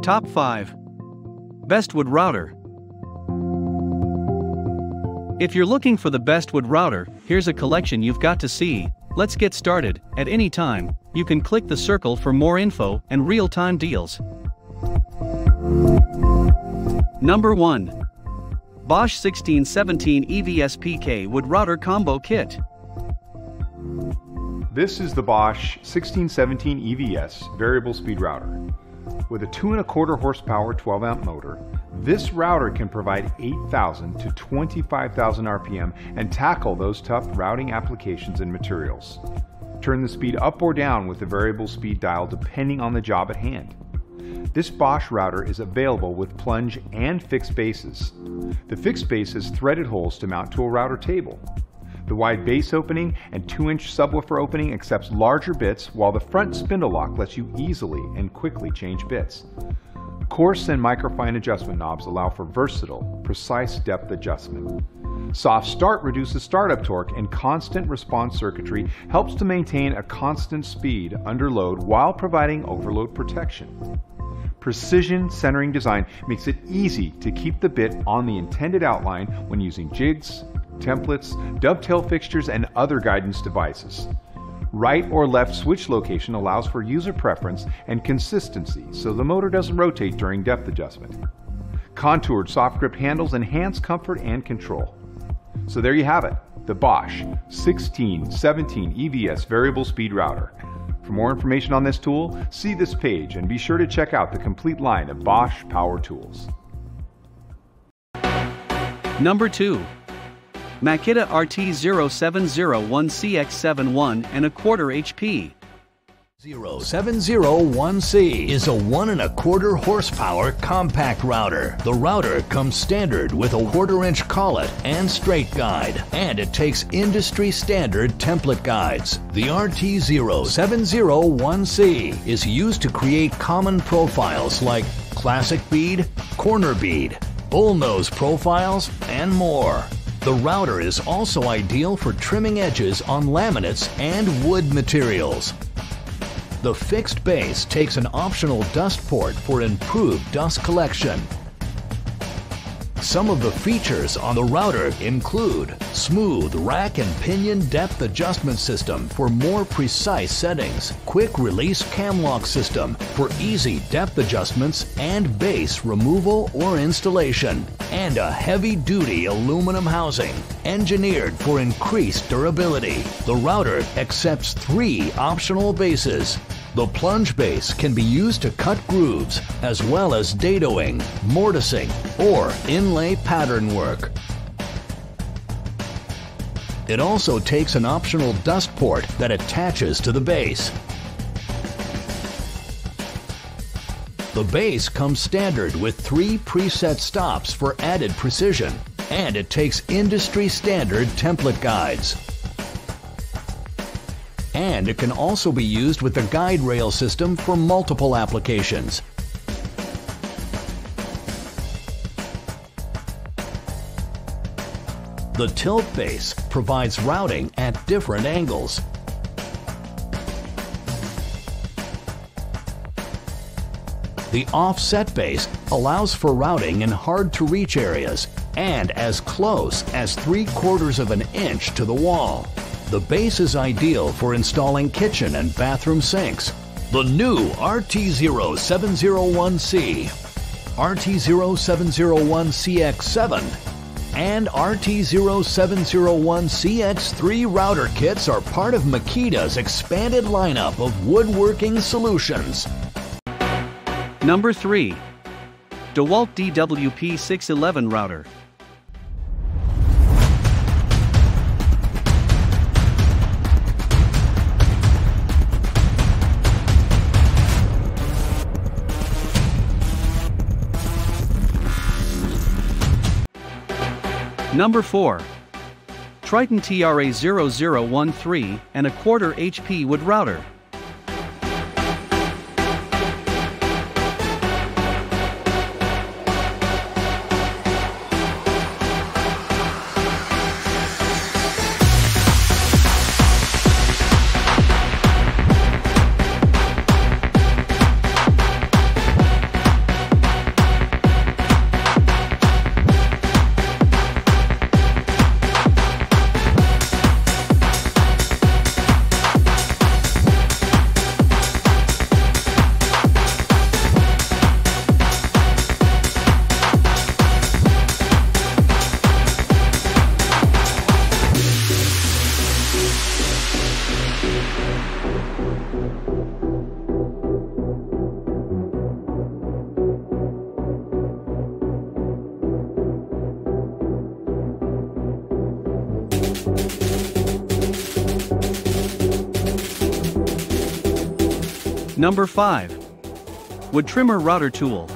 Top 5. Best Wood Router. If you're looking for the best wood router, here's a collection you've got to see. Let's get started. At any time, you can click the circle for more info and real-time deals. Number 1. Bosch 1617 EVS-PK Wood Router Combo Kit. This is the Bosch 1617 EVS Variable Speed Router. With a 2.25 horsepower 12-amp motor, this router can provide 8,000 to 25,000 RPM and tackle those tough routing applications and materials. Turn the speed up or down with the variable speed dial depending on the job at hand. This Bosch router is available with plunge and fixed bases. The fixed base has threaded holes to mount to a router table. The wide base opening and 2-inch subwoofer opening accepts larger bits, while the front spindle lock lets you easily and quickly change bits. Coarse and microfine adjustment knobs allow for versatile, precise depth adjustment. Soft start reduces startup torque, and constant response circuitry helps to maintain a constant speed under load while providing overload protection. Precision centering design makes it easy to keep the bit on the intended outline when using jigs, templates, dovetail fixtures, and other guidance devices. Right or left switch location allows for user preference and consistency so the motor doesn't rotate during depth adjustment. Contoured soft grip handles enhance comfort and control. So there you have it, the Bosch 1617 EVS Variable Speed Router. For more information on this tool, see this page and be sure to check out the complete line of Bosch power tools. Number 2. Makita RT0701CX71 and 1/4 HP. 0701C is a 1.25 horsepower compact router. The router comes standard with a 1/4-inch collet and straight guide, and it takes industry standard template guides. The RT0701C is used to create common profiles like classic bead, corner bead, bullnose profiles, and more. The router is also ideal for trimming edges on laminates and wood materials. The fixed base takes an optional dust port for improved dust collection. Some of the features on the router include smooth rack and pinion depth adjustment system for more precise settings, quick release cam lock system for easy depth adjustments and base removal or installation, and a heavy-duty aluminum housing engineered for increased durability. The router accepts 3 optional bases. The plunge base can be used to cut grooves, as well as dadoing, mortising, or inlay pattern work. It also takes an optional dust port that attaches to the base. The base comes standard with 3 preset stops for added precision, and it takes industry standard template guides. And it can also be used with the guide rail system for multiple applications. The tilt base provides routing at different angles. The offset base allows for routing in hard-to-reach areas and as close as 3/4 inch to the wall. The base is ideal for installing kitchen and bathroom sinks. The new RT0701C, RT0701CX7, and RT0701CX3 router kits are part of Makita's expanded lineup of woodworking solutions. Number 3. DeWalt DWP611 Router. Number 4. Triton TRA0013 and 1/4 HP Wood Router. Number 5. Wood Trimmer Router Tool.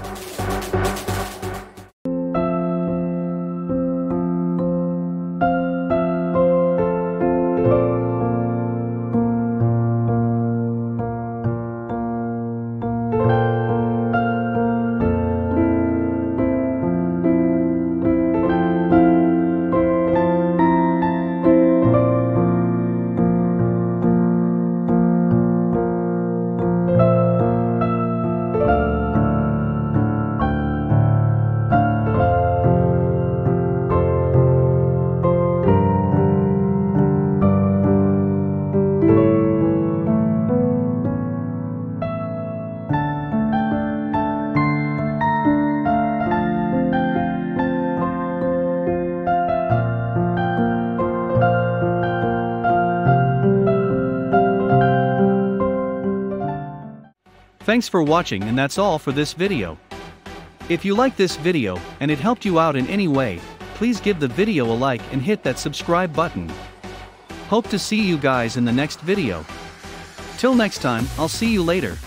Thanks for watching, and that's all for this video. If you like this video and it helped you out in any way, please give the video a like and hit that subscribe button. Hope to see you guys in the next video. Till next time, I'll see you later.